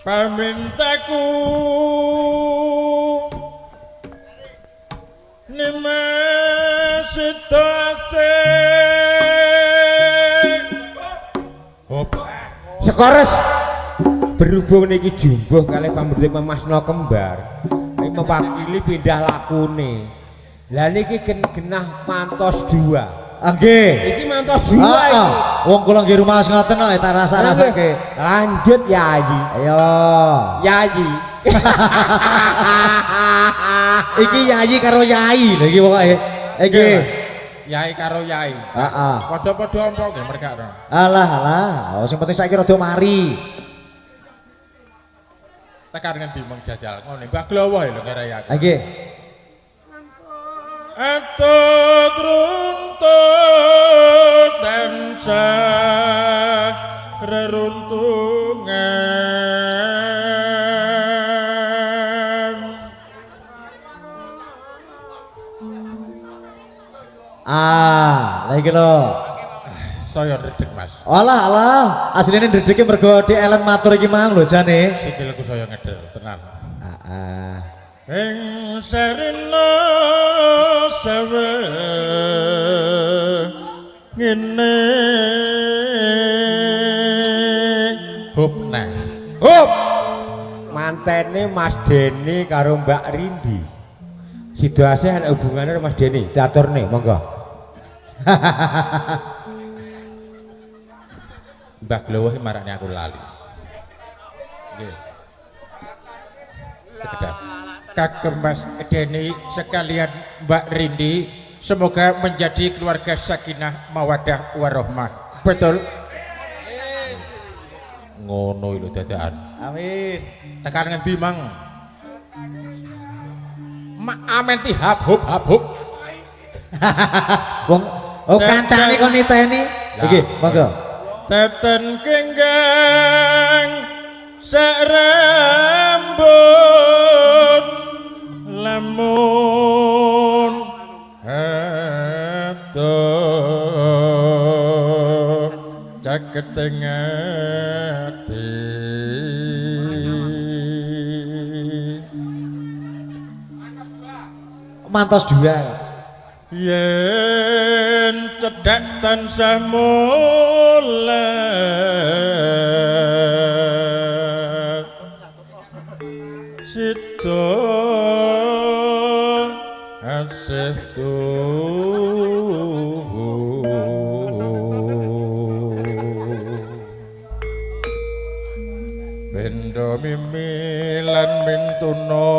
pamintaku nimasitase sekores berhubung niki jumbuh kali pamrih Masna kembar ini mewakili pindah lakune lah niki genah mantos 2 nggih iki mantos 2 iki wong kula nggih rumaos ngoten kok tak rasa-rasake lanjut Yayi ayo Yayi iki Yayi karo Yai lho iki pokoke iki Yai karo Yai heeh padha-padha apa nggih mereka alah oh sing penting saiki rada mari tekan ngendi mung jajal ngene Mbah Glowo lho karo Yai nggih atut runtut tansah reruntungan lah iki lho saya redeg Mas alah asline ndredege mergo di Ellen matur iki mang lho jane sikilku saya ngeder tenan ing sarina sawe ngene hop mantene Mas Deni karo Mbak Rindi situasi ana hubungannya Mas Deni diaturne monggo Mbah Glowo maraknya aku lali nggih sekedar kagem Mas Deni sekalian Mbak Rindi semoga menjadi keluarga sakinah mawaddah warahmah betul ngono lho dadakan amin tekan ngendi mang mak amen ti hap hub wong kancane kon niteni iki monggo teten kenggang sak rambut lamun atuh caketeng ati mantos 2 yen cedhak tansah mulat sito asih bendo mimilan mintuna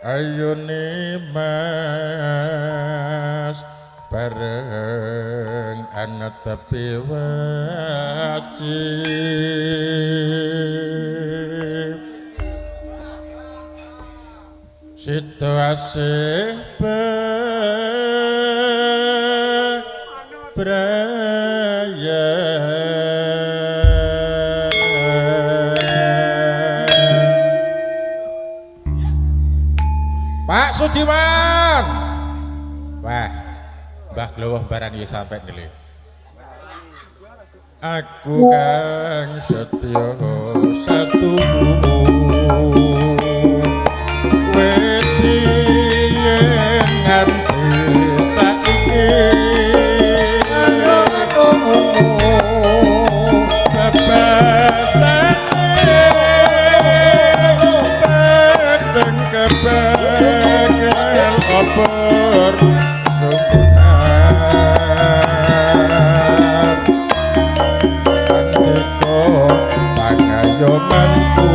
ayune Mas bareng ana tepi wajib situasi beraya Pak Sudiman wah Mbah Glowo barang ya sampai ngelih aku kang setya satu wedi yen nganti saiki bebasane peteng kebagel obor sumbenar andiko pangayo mantu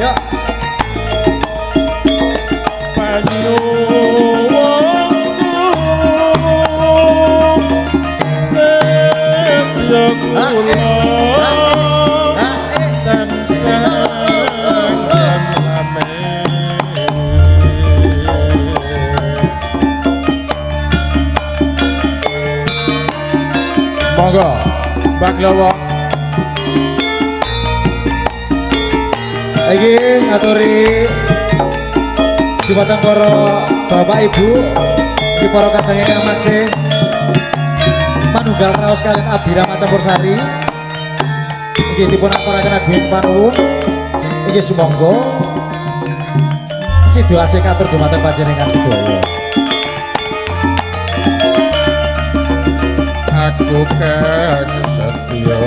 Yuk. Monggo Mbak Glowo. Iki ngaturi jembatan para bapak ibu iki para kadange Kang Maksi manunggal raos kalian Abirama Campursari iki dipun aturaken ageng panuwun iki sumangga sidhase katur dumateng panjenengan sedaya. Aku kan setia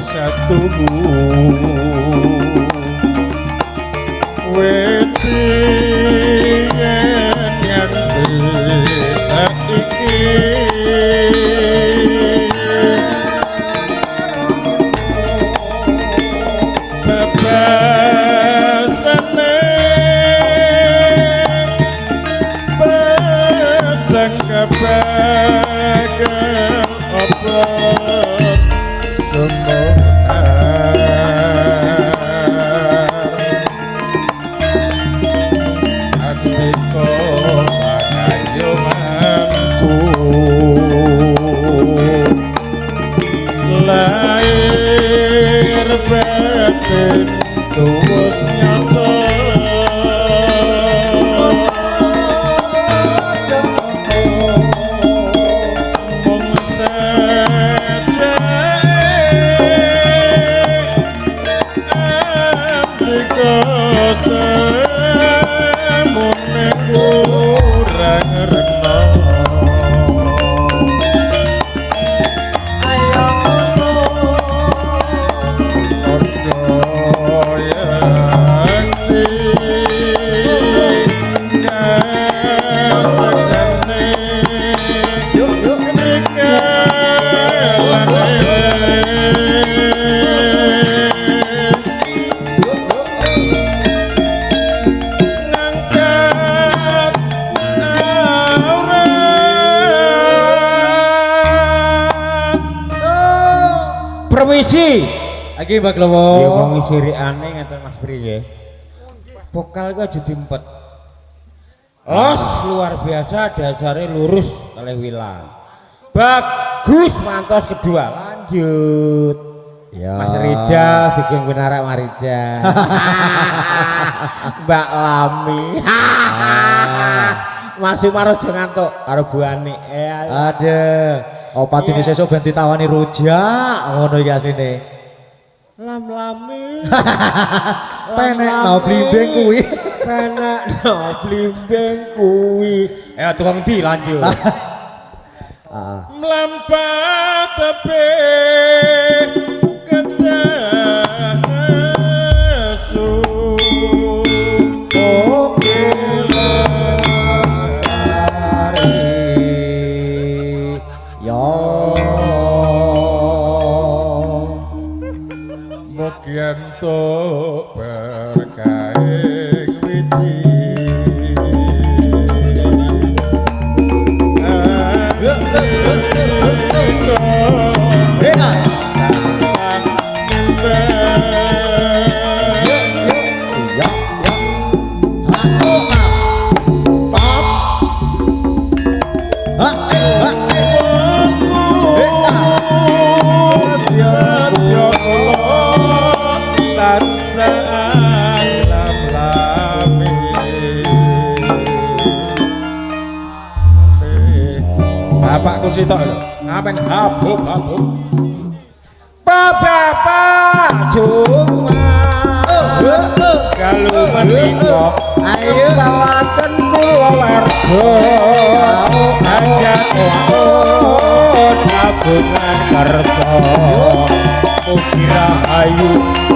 satu weti yang bisa iki bebasane petang kebagan apa terus nyata mong saja andika semune kurang rena permisi Iki Mbak Glowo. ya wong sirikane ngeten Mas Pri nggih vokal ku aja diempet los luar biasa dasare lurus kalih wilang bagus mantos kedua lanjut Ya. Mas Rija sugeng pinarak Marija Mbak Lami Mas Umar aja ngantuk karo Bu Ani Ada opat ini sesuk ben ditawani rujak ngono iki asline. Lam-lami Penek no blimbing kuwi. penek no blimbing kuwi tukang di lanjut melampah tepi ketahasu Oke lestari yo mugianto berkaing wiji Bapakku sitok lho. Ngapain habuk. Bapak cuma kalau menika ayo bawaken kula warga ajak tabungan kersa mugi rahayu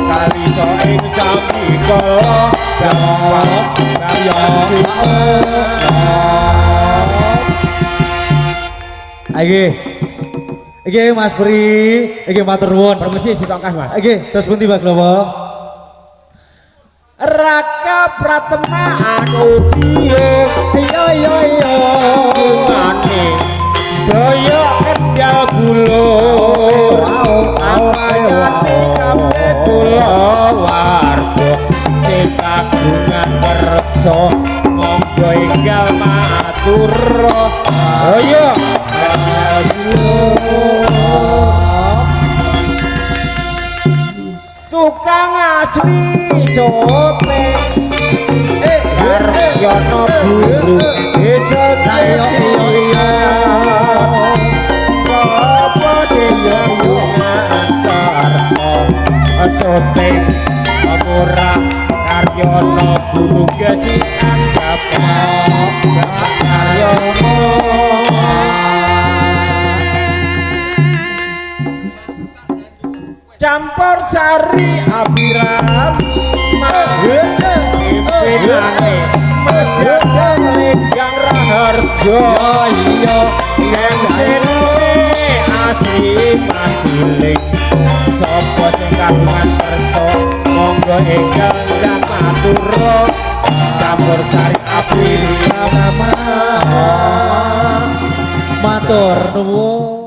kalika ing jami kala dampang Iki Mas Pri, iki matur nuwun. permisi ditongkas Mas Iki terus pundi Mbak Glowo? Raka Pratama Anudiyo yo yo yo mane daya kendal bulur apayane kabeh kula warga sing kagungan kersa monggo enggal matur ayo tukang asli cote Karyono guru desa kaya iya sapa sing yo antarso cote ora Karyono guru gesi anggap Karyono campur sari abiram pimpinane medhang legang raharjo iya yang sene asli matiling sapa sing kagungan kersa monggo enggal matur campur sari abiram matur nuwun